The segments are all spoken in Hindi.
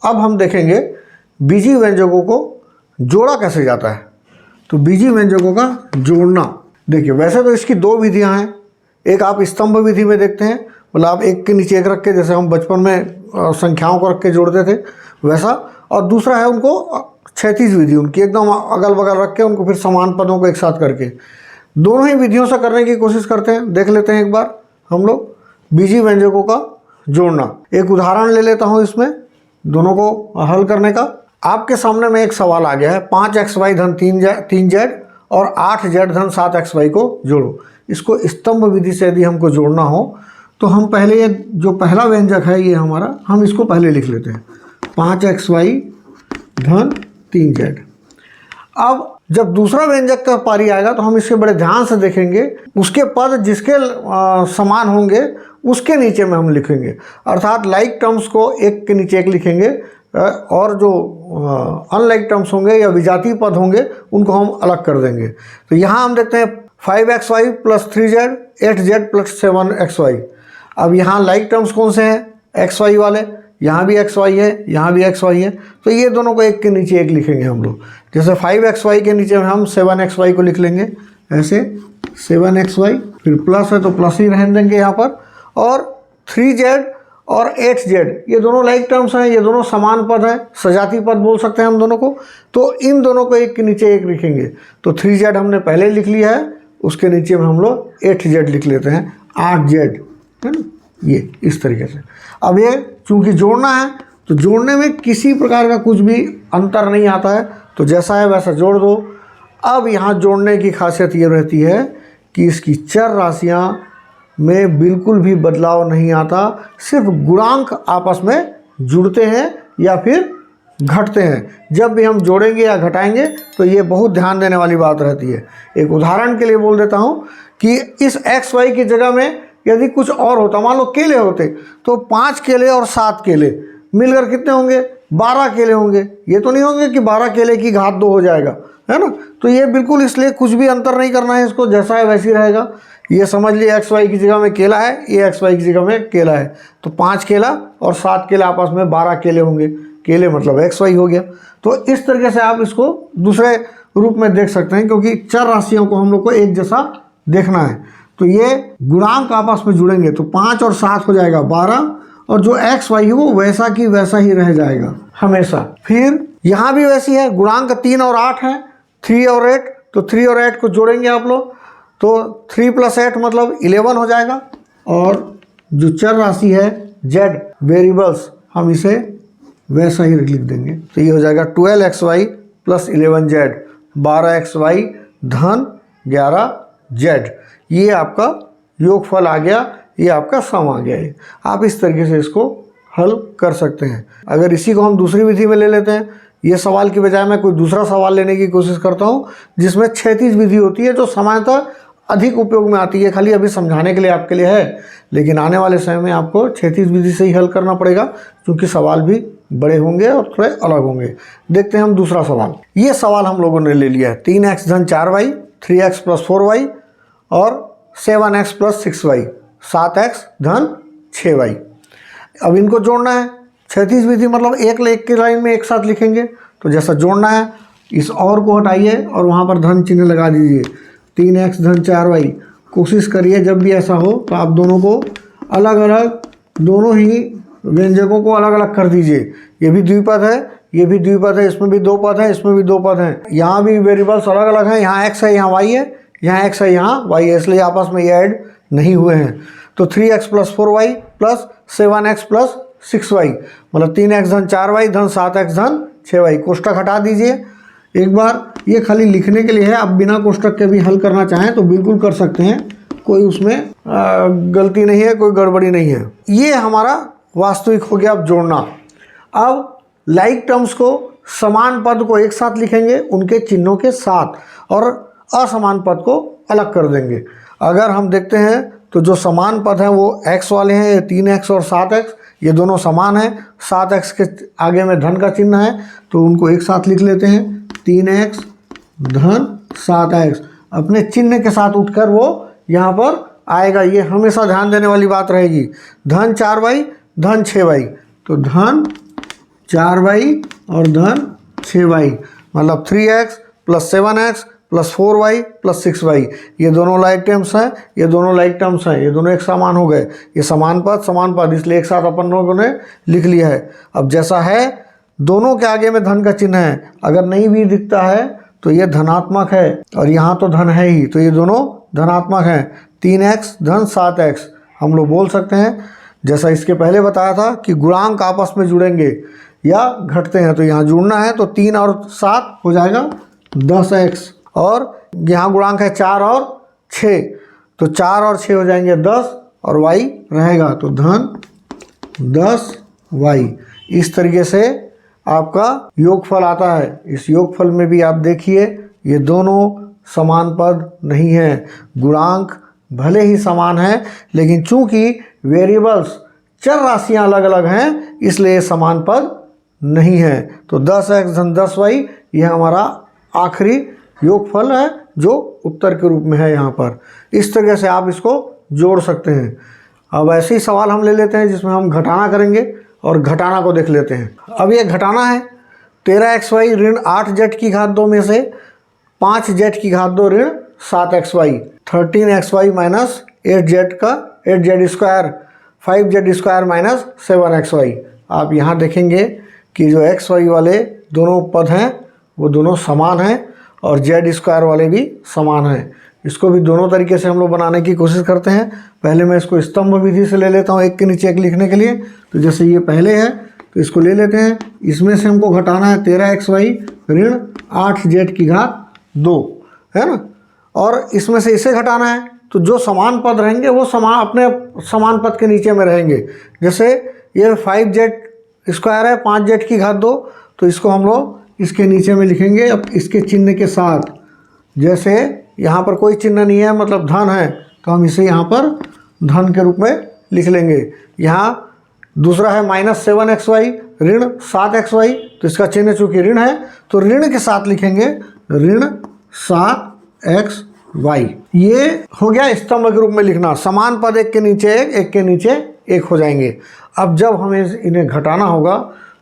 अब हम देखेंगे बीजीय व्यंजकों को जोड़ा कैसे जाता है। तो बीजीय व्यंजकों का जोड़ना, देखिए वैसे तो इसकी दो विधियां हैं। एक आप स्तंभ विधि में देखते हैं, मतलब आप एक के नीचे एक रख के, जैसे हम बचपन में संख्याओं को रख के जोड़ते थे वैसा, और दूसरा है उनको क्षैतिज विधि, उनकी एकदम अगल बगल रख के उनको फिर समान पदों को एक साथ करके। दोनों ही विधियों से करने की कोशिश करते हैं। देख लेते हैं एक बार हम लोग बीजीय व्यंजकों का जोड़ना। एक उदाहरण ले लेता हूँ इसमें दोनों को हल करने का। आपके सामने में एक सवाल आ गया है, 5xy धन 3z और 8z धन 7xy को जोड़ो। इसको स्तंभ विधि से यदि हमको जोड़ना हो तो हम पहले ये जो पहला व्यंजक है ये हमारा, हम इसको पहले लिख लेते हैं 5xy धन 3z। अब जब दूसरा व्यंजक का पारी आएगा तो हम इसके बड़े ध्यान से देखेंगे, उसके पद जिसके समान होंगे उसके नीचे में हम लिखेंगे, अर्थात लाइक टर्म्स को एक के नीचे एक लिखेंगे और जो अनलाइक टर्म्स होंगे या विजातीय पद होंगे उनको हम अलग कर देंगे। तो यहाँ हम देखते हैं 5xy plus 3z 8z plus 7xy। अब यहाँ लाइक टर्म्स कौन से हैं, xy वाले, यहाँ भी xy है, यहाँ भी xy है, तो ये दोनों को एक के नीचे एक लिखेंगे हम लोग। जैसे 5xy के नीचे हम 7xy को लिख लेंगे, ऐसे 7xy, फिर प्लस है तो प्लस ही रहने देंगे यहाँ पर, और 3z और 8z ये दोनों लाइक टर्म्स हैं, ये दोनों समान पद हैं, सजातीय पद बोल सकते हैं हम दोनों को। तो इन दोनों को एक के नीचे एक लिखेंगे। तो 3z हमने पहले लिख लिया है, उसके नीचे में हम लोग 8z लिख लेते हैं, 8z है ना, ये इस तरीके से। अब ये चूंकि जोड़ना है तो जोड़ने में किसी प्रकार का कुछ भी अंतर नहीं आता है, तो जैसा है वैसा जोड़ दो। अब यहाँ जोड़ने की खासियत ये रहती है कि इसकी चर राशियाँ में बिल्कुल भी बदलाव नहीं आता, सिर्फ गुणांक आपस में जुड़ते हैं या फिर घटते हैं। जब भी हम जोड़ेंगे या घटाएंगे तो ये बहुत ध्यान देने वाली बात रहती है। एक उदाहरण के लिए बोल देता हूँ कि इस xy की जगह में यदि कुछ और होता, मान लो केले होते, तो 5 केले और 7 केले मिलकर कितने होंगे, 12 केले होंगे। ये तो नहीं होंगे कि 12 केले की घात 2 हो जाएगा, है ना। तो ये बिल्कुल, इसलिए कुछ भी अंतर नहीं करना है, इसको जैसा है वैसे ही रहेगा। ये समझ लिए xy की जगह में केला है, ये xy की जगह में केला है, तो 5 केला और 7 केला आपस में 12 केले होंगे। केले मतलब xy हो गया। तो इस तरीके से आप इसको दूसरे रूप में देख सकते हैं, क्योंकि चर राशियों को हम लोग को एक जैसा देखना है। तो ये गुणांक आपस में जुड़ेंगे तो 5 और 7 हो जाएगा 12, और जो xy है वो वैसा की वैसा ही रह जाएगा हमेशा। फिर यहाँ भी वैसी है, गुणांक 3 और 8 है, 3 और 8, तो 3 और 8 को जोड़ेंगे आप लोग तो 3 + 8 मतलब 11 हो जाएगा। और जो चर राशि है z वेरिएबल्स, हम इसे वैसा ही लिख देंगे, तो ये हो जाएगा 12xy प्लस 11z, 12xy धन 11z। ये आपका योगफल आ गया, ये आपका सम आ गया। ये आप इस तरीके से इसको हल कर सकते हैं। अगर इसी को हम दूसरी विधि में ले लेते हैं, ये सवाल की बजाय मैं कोई दूसरा सवाल लेने की कोशिश करता हूँ जिसमें क्षैतिज विधि होती है, जो सामान्यतः अधिक उपयोग में आती है। खाली अभी समझाने के लिए आपके लिए है, लेकिन आने वाले समय में आपको क्षैतिज विधि से ही हल करना पड़ेगा, क्योंकि सवाल भी बड़े होंगे और थोड़े अलग होंगे। देखते हैं हम दूसरा सवाल। ये सवाल हम लोगों ने ले लिया है 3x धन 4y, 3x प्लस 4y और 7x प्लस 6y, 7x धन 6y। अब इनको जोड़ना है। क्षैतिज विधि मतलब एक की लाइन में एक साथ लिखेंगे, तो जैसा जोड़ना है इस और को हटाइए और वहाँ पर धन चिन्ह लगा दीजिए। 3x धन 4y, कोशिश करिए जब भी ऐसा हो तो आप दोनों को अलग अलग, दोनों ही व्यंजकों को अलग अलग कर दीजिए। ये भी द्विपद है, ये भी द्विपद है, इसमें भी 2 पद है, इसमें भी 2 पद हैं। यहाँ भी वेरिएबल्स अलग अलग हैं, यहाँ x है, यहाँ y है, यहाँ x है, यहाँ y है, इसलिए आपस में ये ऐड नहीं हुए हैं। तो 3x plus 4y plus 7x plus 6y मतलब 3x धन 4y धन 7x धन 6y। कोष्टक हटा दीजिए एक बार, ये खाली लिखने के लिए है। आप बिना कोष्टक के भी हल करना चाहें तो बिल्कुल कर सकते हैं, कोई उसमें गलती नहीं है, कोई गड़बड़ी नहीं है। ये हमारा वास्तविक हो गया अब जोड़ना। अब लाइक टर्म्स को, समान पद को एक साथ लिखेंगे उनके चिन्हों के साथ, और असमान पद को अलग कर देंगे। अगर हम देखते हैं तो जो समान पद हैं वो x वाले हैं, ये 3x और 7x, ये दोनों समान हैं। 7x के आगे में धन का चिन्ह है तो उनको एक साथ लिख लेते हैं, 3x धन 7x। अपने चिन्ह के साथ उठकर वो यहाँ पर आएगा, ये हमेशा ध्यान देने वाली बात रहेगी। धन 4y धन 6y, तो धन 4y और धन 6y, मतलब 3x plus 7x plus 4y plus 6y। ये दोनों लाइक टर्म्स हैं, ये दोनों लाइक टर्म्स हैं, ये दोनों एक समान हो गए। ये समान पद इसलिए एक साथ अपन लोगों ने लिख लिया है। अब जैसा है दोनों के आगे में धन का चिन्ह है, अगर नहीं भी दिखता है तो ये धनात्मक है और यहाँ तो धन है ही, तो ये दोनों धनात्मक हैं। 3x धन 7x हम लोग बोल सकते हैं, जैसा इसके पहले बताया था कि गुणांक आपस में जुड़ेंगे या घटते हैं, तो यहाँ जुड़ना है तो 3 और 7 हो जाएगा 10x, और यहाँ गुणांक है 4 और 6, तो 4 और 6 हो जाएंगे 10 और y रहेगा तो धन 10y। इस तरीके से आपका योगफल आता है। इस योगफल में भी आप देखिए ये दोनों समान पद नहीं हैं। गुणांक भले ही समान हैं, लेकिन चूंकि वेरिएबल्स चर राशियां अलग अलग हैं इसलिए समान पद नहीं है। तो 10x धन 10y यह हमारा आखिरी योगफल है जो उत्तर के रूप में है यहाँ पर। इस तरह से आप इसको जोड़ सकते हैं। अब ऐसे ही सवाल हम ले लेते हैं जिसमें हम घटाना करेंगे और घटाना को देख लेते हैं। अब ये घटाना है 13xy ऋण 8z की घात 2 में से 5z की घात 2 ऋण 7xy, 13xy माइनस 8z का 8z square, 5z square minus 7xy। आप यहाँ देखेंगे कि जो xy वाले दोनों पद हैं वो दोनों समान हैं और z स्क्वायर वाले भी समान हैं। इसको भी दोनों तरीके से हम लोग बनाने की कोशिश करते हैं। पहले मैं इसको स्तंभ विधि से ले लेता हूँ एक के नीचे एक लिखने के लिए। तो जैसे ये पहले है तो इसको ले लेते हैं, इसमें से हमको घटाना है 13xy ऋण 8z की घात 2, है ना, और इसमें से इसे घटाना है तो जो समान पद रहेंगे वो अपने समान पद के नीचे में रहेंगे। जैसे ये 5z स्क्वायर है 5z की घात 2, तो इसको हम लोग इसके नीचे में लिखेंगे अब इसके चिन्ह के साथ। जैसे यहाँ पर कोई चिन्ह नहीं है मतलब धन है, तो हम इसे यहाँ पर धन के रूप में लिख लेंगे। यहाँ दूसरा है माइनस 7xy ऋण 7xy, तो इसका चिन्ह चूँकि ऋण है तो ऋण के साथ लिखेंगे ऋण 7xy। ये हो गया स्तंभ के रूप में लिखना। समान पद एक के नीचे एक के नीचे एक हो जाएंगे। अब जब हमें इन्हें घटाना होगा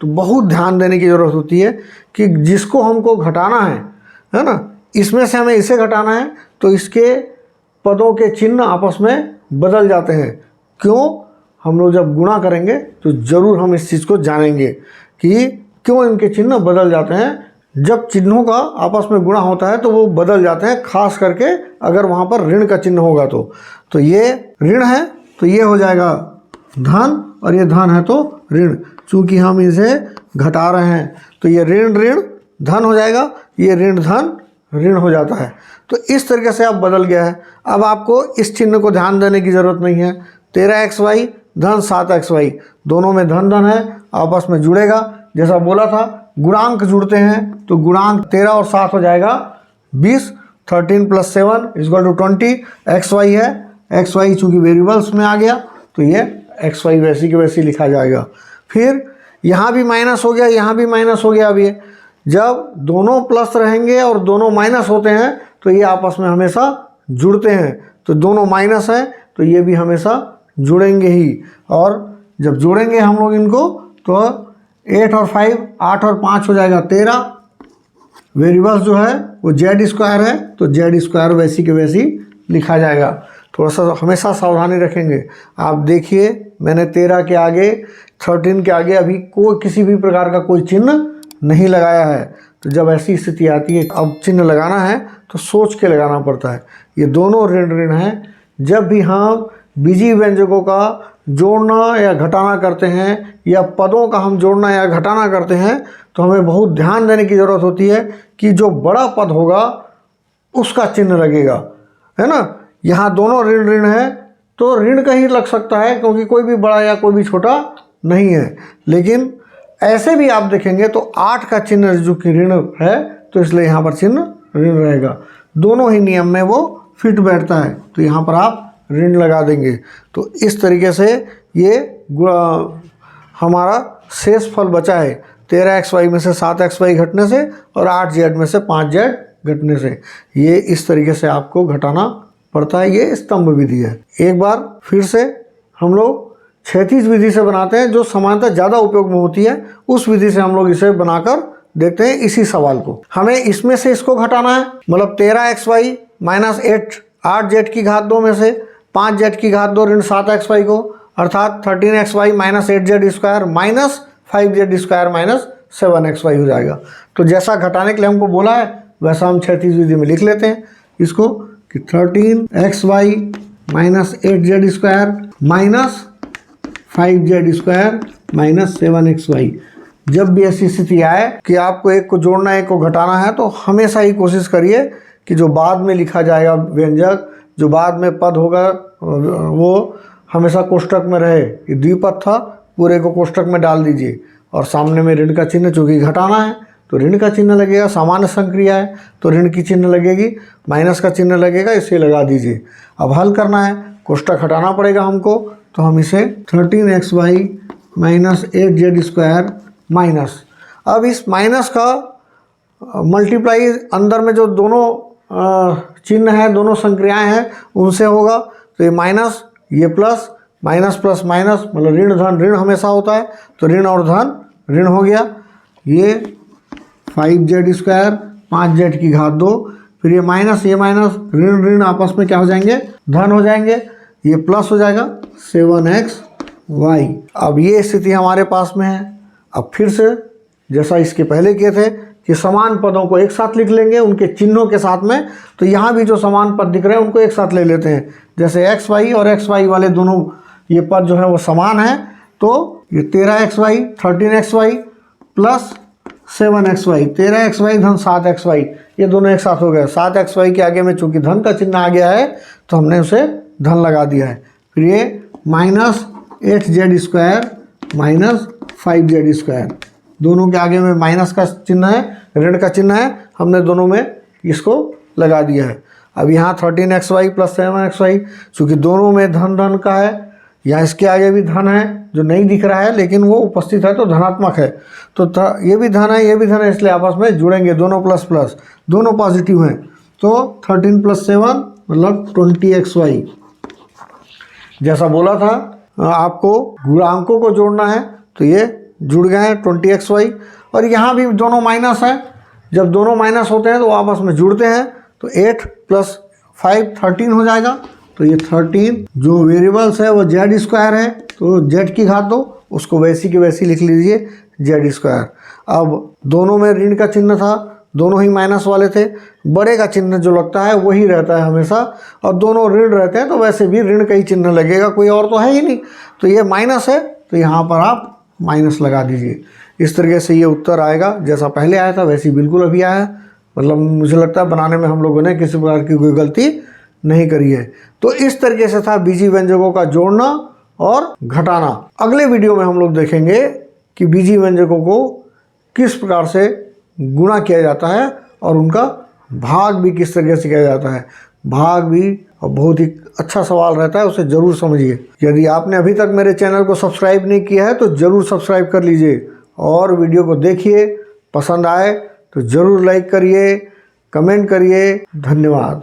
तो बहुत ध्यान देने की ज़रूरत होती है कि जिसको हमको घटाना है ना, इसमें से हमें इसे घटाना है तो इसके पदों के चिन्ह आपस में बदल जाते हैं। क्यों? हम लोग जब गुणा करेंगे तो ज़रूर हम इस चीज़ को जानेंगे कि क्यों इनके चिन्ह बदल जाते हैं। जब चिन्हों का आपस में गुणा होता है तो वो बदल जाते हैं, खास करके अगर वहाँ पर ऋण का चिन्ह होगा तो ये ऋण है तो ये हो जाएगा धन और ये धन है तो ऋण। चूँकि हम इसे घटा रहे हैं तो ये ऋण ऋण धन हो जाएगा, ये ऋण धन ऋण हो जाता है। तो इस तरीके से अब बदल गया है। अब आपको इस चिन्ह को ध्यान देने की ज़रूरत नहीं है। 13xy धन 7xy दोनों में धन धन है, आपस में जुड़ेगा। जैसा बोला था गुणांक जुड़ते हैं तो गुणांक 13 और 7 हो जाएगा 20। 13 प्लस 7 इक्वल टू 20। xy है, xy चूँकि वेरिएबल्स में आ गया तो ये xy वैसी की वैसी लिखा जाएगा। फिर यहाँ भी माइनस हो गया, यहाँ भी माइनस हो गया। अब ये जब दोनों प्लस रहेंगे और दोनों माइनस होते हैं तो ये आपस में हमेशा जुड़ते हैं। तो दोनों माइनस हैं तो ये भी हमेशा जुड़ेंगे ही, और जब जोड़ेंगे हम लोग इनको तो 8 और 5 8 और 5 हो जाएगा 13। वेरिएबल्स जो है वो z स्क्वायर है तो z स्क्वायर वैसी के वैसी लिखा जाएगा। थोड़ा सा हमेशा सावधानी रखेंगे। आप देखिए मैंने 13 के आगे 13 के आगे अभी कोई किसी भी प्रकार का कोई चिन्ह नहीं लगाया है। तो जब ऐसी स्थिति आती है अब चिन्ह लगाना है तो सोच के लगाना पड़ता है। ये दोनों ऋण ऋण हैं। जब भी हम बीजीय व्यंजकों का जोड़ना या घटाना करते हैं या पदों का हम जोड़ना या घटाना करते हैं तो हमें बहुत ध्यान देने की ज़रूरत होती है कि जो बड़ा पद होगा उसका चिन्ह लगेगा, है ना। यहाँ दोनों ऋण ऋण है तो ऋण का ही लग सकता है क्योंकि कोई भी बड़ा या कोई भी छोटा नहीं है। लेकिन ऐसे भी आप देखेंगे तो 8 का चिन्ह जो कि ऋण है तो इसलिए यहाँ पर चिन्ह ऋण रहेगा। दोनों ही नियम में वो फिट बैठता है तो यहाँ पर आप ऋण लगा देंगे। तो इस तरीके से ये हमारा शेष फल बचा है 13xy में से 7xy घटने से और 8z में से 5z घटने से। ये इस तरीके से आपको घटाना पड़ता है। ये स्तंभ विधि है। एक बार फिर से हम लोग क्षैतिज विधि से बनाते हैं, जो समानता ज़्यादा उपयोग में होती है, उस विधि से हम लोग इसे बनाकर देखते हैं इसी सवाल को। हमें इसमें से इसको घटाना है, मतलब 13xy माइनस 8z की घात 2 में से 5z की घात 2 ऋण 7xy को, अर्थात 13xy minus 8z square minus 5z square minus 7xy हो जाएगा। तो जैसा घटाने के लिए हमको बोला है वैसा हम क्षैतिज विधि में लिख लेते हैं इसको कि 13xy minus 8z square minus 5z square minus 7xy। जब भी ऐसी स्थिति आए कि आपको एक को जोड़ना है एक को घटाना है, तो हमेशा ही कोशिश करिए कि जो बाद में लिखा जाएगा व्यंजक, जो बाद में पद होगा, वो हमेशा कोष्टक में रहे। ये द्विपद था, पूरे को कोष्टक में डाल दीजिए और सामने में ऋण का चिन्ह, चूँकि घटाना है तो ऋण का चिन्ह लगेगा, सामान्य संक्रिया है तो ऋण की चिन्ह लगेगी, माइनस का चिन्ह लगेगा, इसे लगा दीजिए। अब हल करना है, कोष्टक हटाना पड़ेगा हमको, तो हम इसे 13xy minus 8z square minus, अब इस माइनस का मल्टीप्लाई अंदर में जो दोनों चिन्ह है, दोनों संक्रियाएं हैं, उनसे होगा। तो ये माइनस, ये प्लस, माइनस प्लस माइनस मतलब ऋण धन ऋण हमेशा होता है, तो ऋण और धन ऋण हो गया। ये 5z स्क्वायर 5z की घात 2, फिर ये माइनस ऋण ऋण आपस में क्या हो जाएंगे, धन हो जाएंगे, ये प्लस हो जाएगा 7xy। अब ये स्थिति हमारे पास में है। अब फिर से जैसा इसके पहले किए थे कि समान पदों को एक साथ लिख लेंगे उनके चिन्हों के साथ में, तो यहाँ भी जो समान पद दिख रहे हैं उनको एक साथ ले लेते हैं। जैसे xy और xy वाले दोनों ये पद जो है वो समान है, तो ये 13xy 13xy plus 7xy, 13xy धन 7xy, ये दोनों एक साथ हो गए। 7xy के आगे में चूंकि धन का चिन्ह आ गया है तो हमने उसे धन लगा दिया है। फिर ये minus 8z square minus 5z square, दोनों के आगे में माइनस का चिन्ह है, ऋण का चिन्ह है, हमने दोनों में इसको लगा दिया है। अब यहाँ 13xy प्लस 7xy, चूँकि दोनों में धन धन का है, यहाँ इसके आगे भी धन है जो नहीं दिख रहा है लेकिन वो उपस्थित है तो धनात्मक है, तो ये भी धन है ये भी धन है, इसलिए आपस में जुड़ेंगे, दोनों प्लस प्लस, दोनों पॉजिटिव हैं। तो 13 प्लस 7 मतलब 20xy। जैसा बोला था आपको गुणांकों को जोड़ना है, तो ये जुड़ गए हैं 20xy। और यहाँ भी दोनों माइनस है, जब दोनों माइनस होते हैं तो आपस में जुड़ते हैं, तो 8 प्लस 5 13 हो जाएगा। तो ये 13 जो वेरिएबल्स है वो z स्क्वायर है, तो z की घात 2, उसको वैसी की वैसी लिख लीजिए z स्क्वायर। अब दोनों में ऋण का चिन्ह था, दोनों ही माइनस वाले थे, बड़े का चिन्ह जो लगता है वही रहता है हमेशा, और दोनों ऋण रहते हैं तो वैसे भी ऋण का ही चिन्ह लगेगा, कोई और तो है ही नहीं। तो ये माइनस है तो यहाँ पर आप माइनस लगा दीजिए। इस तरीके से ये उत्तर आएगा, जैसा पहले आया था वैसे बिल्कुल अभी आया है। मतलब मुझे लगता है बनाने में हम लोगों ने किसी प्रकार की कोई गलती नहीं करी है। तो इस तरीके से था बीजीय व्यंजकों का जोड़ना और घटाना। अगले वीडियो में हम लोग देखेंगे कि बीजीय व्यंजकों को किस प्रकार से गुणा किया जाता है और उनका भाग भी किस तरीके से किया जाता है। भाग भी बहुत ही अच्छा सवाल रहता है, उसे ज़रूर समझिए। यदि आपने अभी तक मेरे चैनल को सब्सक्राइब नहीं किया है तो ज़रूर सब्सक्राइब कर लीजिए और वीडियो को देखिए, पसंद आए तो ज़रूर लाइक करिए, कमेंट करिए। धन्यवाद।